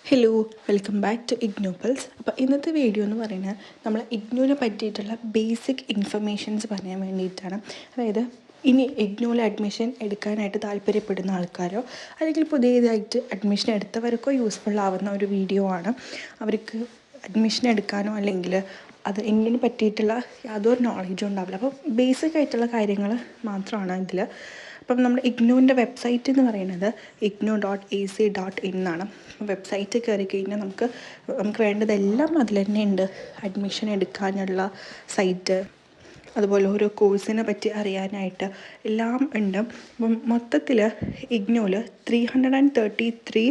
Hello, welcome back to IGNOU pulse. അപ്പോൾ ഇന്നത്തെ video എന്ന് പറയുന്നത് നമ്മൾ ഇഗ്നോനെ പറ്റിയിട്ടുള്ള ബേസിക് ഇൻഫർമേഷൻസ് പറയാൻ വേണ്ടിയിട്ടാണ്. അതായത് ഇനി ഇഗ്നോയിൽ അഡ്മിഷൻ എടുക്കാനായിട്ട് താല്പര്യപ്പെടുന്ന ആൾക്കാരോ അല്ലെങ്കിൽ പുതിയതായിട്ട് അഡ്മിഷൻ എടുത്തവർക്കോ യൂസ്ഫുൾ ആവുന്ന ഒരു വീഡിയോ ആണ്. അവർക്ക് അഡ്മിഷൻ എടുക്കാനോ അല്ലെങ്കിൽ അത് ഇഗ്നോനെ പറ്റിയിട്ടുള്ള യാതൊരു നോളജും ഉണ്ടാവില്ല. അപ്പോൾ ബേസിക് ആയിട്ടുള്ള കാര്യങ്ങൾ മാത്രമാണ് ഇതിൽ. അപ്പം നമ്മുടെ ഇഗ്നോൻ്റെ വെബ്സൈറ്റ് എന്ന് പറയുന്നത് igno.ac.in എന്നാണ്. വെബ്സൈറ്റ് കയറി കഴിഞ്ഞാൽ നമുക്ക് വേണ്ടതെല്ലാം അതിൽ തന്നെ ഉണ്ട്. അഡ്മിഷൻ എടുക്കാനുള്ള സൈറ്റ്, അതുപോലെ ഓരോ കോഴ്സിനെ പറ്റി അറിയാനായിട്ട് എല്ലാം ഉണ്ട്. അപ്പം മൊത്തത്തിൽ ഇഗ്നോയിൽ 333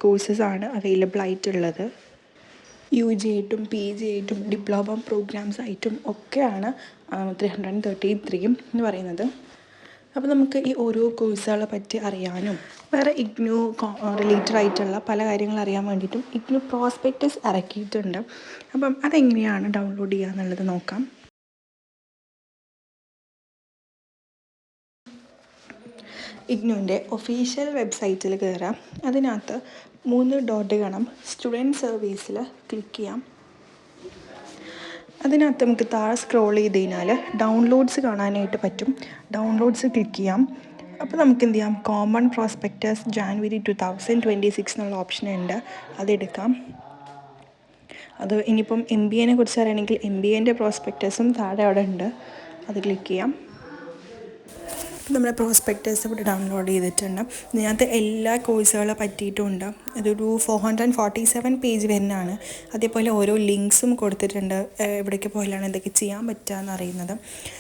കോഴ്സസാണ് അവൈലബിൾ ആയിട്ടുള്ളത്. UG ആയിട്ടും PG ആയിട്ടും ഡിപ്ലോമ പ്രോഗ്രാംസ് ആയിട്ടും ഒക്കെയാണ് 333 എന്ന് പറയുന്നത്. അപ്പോൾ നമുക്ക് ഈ ഓരോ കോഴ്സുകളെ പറ്റി അറിയാനും വേറെ ഇഗ്നോ റിലേറ്റഡ് ആയിട്ടുള്ള പല കാര്യങ്ങൾ അറിയാൻ വേണ്ടിയിട്ടും ഇഗ്നോ പ്രോസ്പെക്ടസ് ഇറക്കിയിട്ടുണ്ട്. അപ്പം അതെങ്ങനെയാണ് ഡൗൺലോഡ് ചെയ്യുക എന്നുള്ളത് നോക്കാം. ഇഗ്നോൻ്റെ ഒഫീഷ്യൽ വെബ്സൈറ്റിൽ കയറാം. അതിനകത്ത് 3 ഡോട്ട് കാണാം. സ്റ്റുഡൻറ്റ് സർവീസിൽ ക്ലിക്ക് ചെയ്യാം. അതിനകത്ത് നമുക്ക് താഴെ സ്ക്രോൾ ചെയ്ത് കഴിഞ്ഞാൽ ഡൗൺലോഡ്സ് കാണാനായിട്ട് പറ്റും. ഡൗൺലോഡ്സ് ക്ലിക്ക് ചെയ്യാം. അപ്പോൾ നമുക്ക് എന്ത് ചെയ്യാം, കോമൺ പ്രോസ്പെക്ടസ് ജാനുവരി 2026 എന്നുള്ള ഓപ്ഷൻ ഉണ്ട്, അതെടുക്കാം. അത് ഇനിയിപ്പം MBAനെ കുറിച്ച് അറിയണമെങ്കിൽ MBAൻ്റെ പ്രോസ്പെക്ടസും താഴെ അവിടെ ഉണ്ട്, അത് ക്ലിക്ക് ചെയ്യാം. നമ്മുടെ പ്രോസ്പെക്ടസ് ഇവിടെ ഡൗൺലോഡ് ചെയ്തിട്ടുണ്ട്. ഇതിനകത്ത് എല്ലാ കോഴ്സുകളെ പറ്റിയിട്ടുമുണ്ട്. അതൊരു 447 പേജ് വരുന്നതാണ്. അതേപോലെ ഓരോ ലിങ്ക്സും കൊടുത്തിട്ടുണ്ട്, എവിടേക്ക് പോയാലാണ് എന്തൊക്കെ ചെയ്യാൻ പറ്റുക എന്നറിയുന്നത്.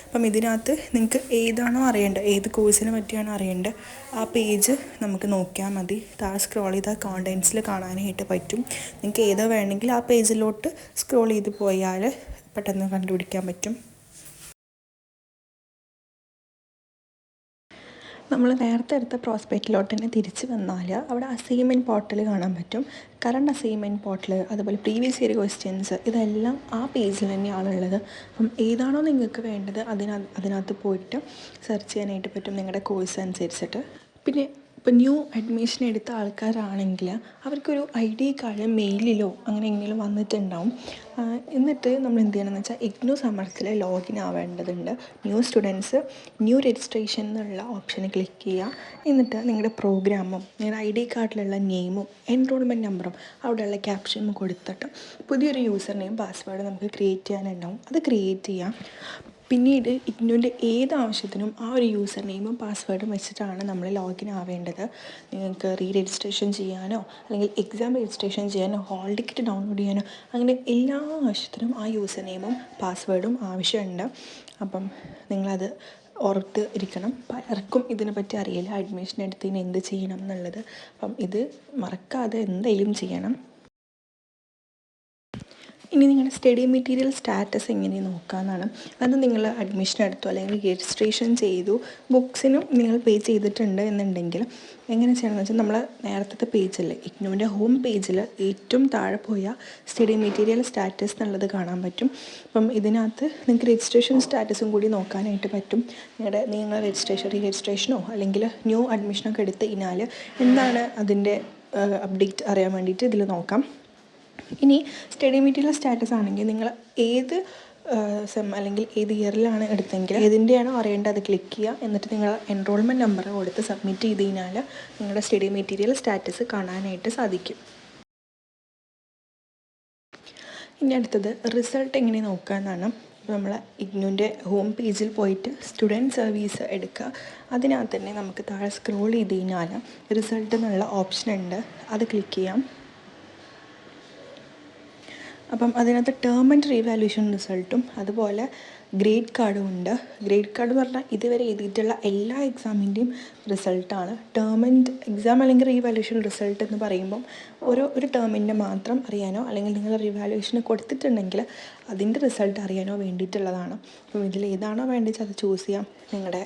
അപ്പം ഇതിനകത്ത് നിങ്ങൾക്ക് ഏതാണോ അറിയേണ്ടത്, ഏത് കോഴ്സിനെ പറ്റിയാണോ അറിയേണ്ടത്, ആ പേജ് നമുക്ക് നോക്കിയാൽ മതി. താഴെ സ്ക്രോൾ ചെയ്താൽ കോണ്ടൻറ്റ്സിൽ കാണാനായിട്ട് പറ്റും. നിങ്ങൾക്ക് ഏതോ വേണമെങ്കിൽ ആ പേജിലോട്ട് സ്ക്രോൾ ചെയ്ത് പോയാൽ പെട്ടെന്ന് കണ്ടുപിടിക്കാൻ പറ്റും. നമ്മൾ നേരത്തെ എടുത്ത പ്രോസ്പെക്റ്റിലോട്ട് തന്നെ തിരിച്ച് വന്നാൽ അവിടെ അസൈൻമെൻറ്റ് പോർട്ടൽ കാണാൻ പറ്റും. കറണ്ട് അസൈൻമെൻറ്റ് പോർട്ടൽ, അതുപോലെ പ്രീവിയസ് ഇയർ ക്വസ്റ്റ്യൻസ്, ഇതെല്ലാം ആ പേജിൽ തന്നെയാണുള്ളത്. അപ്പം ഏതാണോ നിങ്ങൾക്ക് വേണ്ടത് അതിനകത്ത് പോയിട്ട് സെർച്ച് ചെയ്യാനായിട്ട് പറ്റും നിങ്ങളുടെ കോഴ്സ് അനുസരിച്ചിട്ട്. പിന്നെ ഇപ്പോൾ ന്യൂ അഡ്മിഷൻ എടുത്ത ആൾക്കാരാണെങ്കിൽ അവർക്കൊരു ID കാർഡ് മെയിലിലോ അങ്ങനെ എങ്ങനെയും വന്നിട്ടുണ്ടാവും. എന്നിട്ട് നമ്മൾ എന്ത് ചെയ്യണമെന്ന് വെച്ചാൽ ഇഗ്നോ സമ്മർസിൽ ലോഗിൻ ആവേണ്ടതുണ്ട്. ന്യൂ സ്റ്റുഡൻസ് ന്യൂ രജിസ്ട്രേഷൻ എന്നുള്ള ഓപ്ഷന് ക്ലിക്ക് ചെയ്യുക. എന്നിട്ട് നിങ്ങളുടെ പ്രോഗ്രാമും നിങ്ങളുടെ ID കാർഡിലുള്ള നെയിമും എൻറോൾമെൻറ്റ് നമ്പറും അവിടെയുള്ള ക്യാപ്ഷനും കൊടുത്തിട്ട് പുതിയൊരു യൂസർ നെയിം പാസ്വേഡ് നമുക്ക് ക്രിയേറ്റ് ചെയ്യാനുണ്ടാവും. അത് ക്രിയേറ്റ് ചെയ്യാം. പിന്നീട് ഇഗ്നോൻ്റെ ഏത് ആവശ്യത്തിനും ആ ഒരു യൂസർ നെയിമും പാസ്വേഡും വെച്ചിട്ടാണ് നമ്മൾ ലോഗിൻ ആവേണ്ടത്. നിങ്ങൾക്ക് രജിസ്ട്രേഷൻ ചെയ്യാനോ അല്ലെങ്കിൽ എക്സാം രജിസ്ട്രേഷൻ ചെയ്യാനോ ഹോൾ ടിക്കറ്റ് ഡൗൺലോഡ് ചെയ്യാനോ അങ്ങനെ എല്ലാ ആവശ്യത്തിനും ആ യൂസർ നെയിമും പാസ്വേഡും ആവശ്യമുണ്ട്. അപ്പം നിങ്ങളത് ഓർത്ത് ഇരിക്കണം. പലർക്കും ഇതിനെപ്പറ്റി അറിയില്ല, അഡ്മിഷൻ എടുത്തതിന് എന്ത് ചെയ്യണം എന്നുള്ളത്. അപ്പം ഇത് മറക്കാതെ എന്തായാലും ചെയ്യണം. ഇനി നിങ്ങളുടെ സ്റ്റഡി മെറ്റീരിയൽ സ്റ്റാറ്റസ് എങ്ങനെ നോക്കാമെന്നാണ്. അത് നിങ്ങൾ അഡ്മിഷൻ എടുത്തു അല്ലെങ്കിൽ രജിസ്ട്രേഷൻ ചെയ്തു, ബുക്സിനും നിങ്ങൾ പേ ചെയ്തിട്ടുണ്ട് എന്നുണ്ടെങ്കിൽ എങ്ങനെ ചെയ്യണമെന്ന് വെച്ചാൽ നമ്മൾ നേരത്തെ പേജിൽ ഇഗ്നോൻ്റെ ഹോം പേജിൽ ഏറ്റവും താഴെ പോയാൽ സ്റ്റഡി മെറ്റീരിയൽ സ്റ്റാറ്റസ് എന്നുള്ളത് കാണാൻ പറ്റും. അപ്പം ഇതിനകത്ത് നിങ്ങൾക്ക് രജിസ്ട്രേഷൻ സ്റ്റാറ്റസും കൂടി നോക്കാനായിട്ട് പറ്റും. നിങ്ങൾ രജിസ്ട്രേഷനോ അല്ലെങ്കിൽ ന്യൂ അഡ്മിഷനൊക്കെ എടുത്ത് കഴിഞ്ഞാൽ എന്താണ് അതിൻ്റെ അപ്ഡേറ്റ് അറിയാൻ വേണ്ടിയിട്ട് ഇതിൽ നോക്കാം. ഇനി സ്റ്റഡി മെറ്റീരിയൽ സ്റ്റാറ്റസ് ആണെങ്കിൽ നിങ്ങൾ ഏത് സെം അല്ലെങ്കിൽ ഏത് ഇയറിലാണ് എടുത്തെങ്കിൽ ഏതിൻ്റെയാണോ അറിയേണ്ടത് അത് ക്ലിക്ക് ചെയ്യുക. എന്നിട്ട് നിങ്ങൾ എൻറോൾമെൻറ്റ് നമ്പർ കൊടുത്ത് സബ്മിറ്റ് ചെയ്ത് കഴിഞ്ഞാൽ നിങ്ങളുടെ സ്റ്റഡി മെറ്റീരിയൽ സ്റ്റാറ്റസ് കാണാനായിട്ട് സാധിക്കും. ഇനി അടുത്തത് റിസൾട്ട് എങ്ങനെ നോക്കുക എന്നാണ്. നമ്മൾ ഇഗ്നോൻ്റെ ഹോം പേജിൽ പോയിട്ട് സ്റ്റുഡൻറ്റ് സർവീസ് എടുക്കുക. അതിനകത്ത് തന്നെ നമുക്ക് താഴെ സ്ക്രോൾ ചെയ്ത് കഴിഞ്ഞാൽ റിസൾട്ട് എന്നുള്ള ഓപ്ഷൻ ഉണ്ട്, അത് ക്ലിക്ക് ചെയ്യാം. അപ്പം അതിനകത്ത് ടേം ആൻഡ് റീവാലുവേഷൻ റിസൾട്ടും അതുപോലെ ഗ്രേഡ് കാർഡും ഉണ്ട്. ഗ്രേഡ് കാർഡ് എന്ന് പറഞ്ഞാൽ ഇതുവരെ എഴുതിയിട്ടുള്ള എല്ലാ എക്സാമിൻ്റെയും റിസൾട്ടാണ്. ടേം ആൻഡ് എക്സാം അല്ലെങ്കിൽ റീവാലുവേഷൻ റിസൾട്ട് എന്ന് പറയുമ്പം ഒരു ടേമിൻ്റെ മാത്രം അറിയാനോ അല്ലെങ്കിൽ നിങ്ങൾ റീവാലുവേഷന് കൊടുത്തിട്ടുണ്ടെങ്കിൽ അതിൻ്റെ റിസൾട്ട് അറിയാനോ വേണ്ടിയിട്ടുള്ളതാണ്. അപ്പം ഇതിൽ ഏതാണോ വേണ്ടത് അത് ചൂസ് ചെയ്യാം. നിങ്ങളുടെ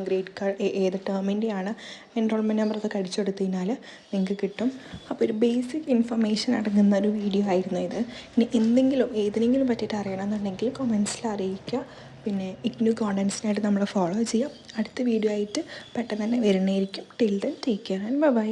ഗ്രേഡ് കാർഡ് ഏത് ടേമിൻ്റെയാണ് എൻറോൾമെൻറ്റ് നമ്പർ ഒക്കെ അടിച്ചു കൊടുത്തു കഴിഞ്ഞാൽ നിങ്ങൾക്ക് കിട്ടും. അപ്പോൾ ഒരു ബേസിക് ഇൻഫർമേഷൻ അടങ്ങുന്ന ഒരു വീഡിയോ ആയിരുന്നു ഇത്. ഇനി ഏതിനെങ്കിലും പറ്റിയിട്ട് അറിയണമെന്നുണ്ടെങ്കിൽ കമൻസിൽ അറിയിക്കുക. പിന്നെ ഇഗ്നോ കോണ്ടൻസിനായിട്ട് നമ്മൾ ഫോളോ ചെയ്യാം. അടുത്ത വീഡിയോ ആയിട്ട് പെട്ടെന്ന് തന്നെ വരുന്നതായിരിക്കും. Till then take care and by.